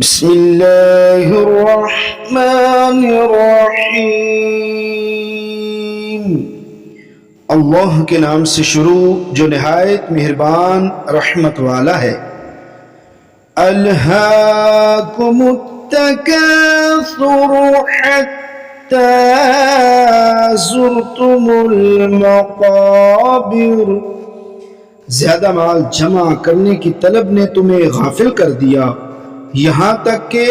बिस्मिल्लाहिर्रहमानिर्रहीम। अल्लाह के नाम से शुरू जो निहायत मेहरबान रहमत वाला है। अल्हाकुमुत्तकासुरु हत्ता ज़ुरतुमुल मक़ाबिर। ज्यादा माल जमा करने की तलब ने तुम्हें गाफिल कर दिया, यहां तक कि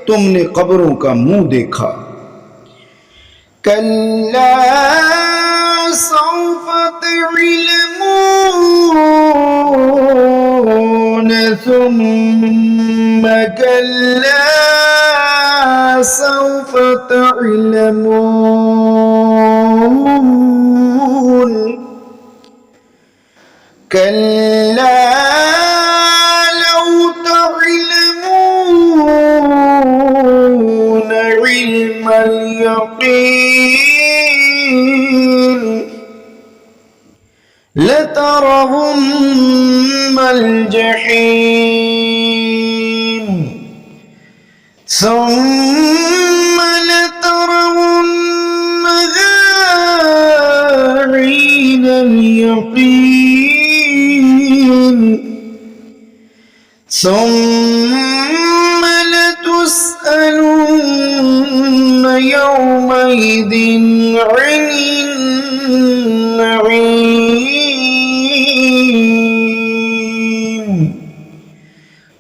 तुमने कब्रों का मुंह देखा। कल्ला सौफ तअलमून सुम्मा कल्ला सौफ तअलमून कल्ला लौ तअलमून इल्मल यक़ीन लतरवुन्नल जहीम सुम्मा लतरवुन्नहा ऐनल यक़ीन ثم لتسألن يومئذ عن النعيم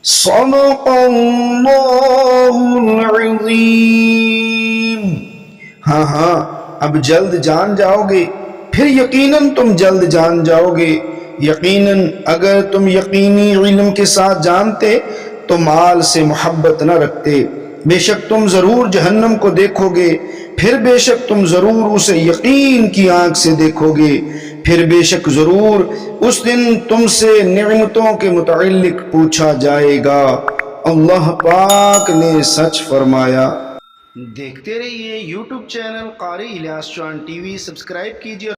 صدق الله العظيम। हाँ, अब जल्द जान जाओगे, फिर यकीनन तुम जल्द जान जाओगे। यकीनन अगर तुम यकीनी इल्म के साथ जानते तो माल से मोहब्बत न रखते। बेशक तुम जरूर जहन्नम को देखोगे, फिर बेशक तुम जरूर उसे यकीन की आंख से देखोगे, फिर बेशक जरूर उस दिन तुमसे निअमतों के मुतअल्लिक पूछा जाएगा। अल्लाह पाक ने सच फरमाया। देखते रहिए यूट्यूब चैनल क़ारी इलियास चौहान टीवी, सब्सक्राइब कीजिए।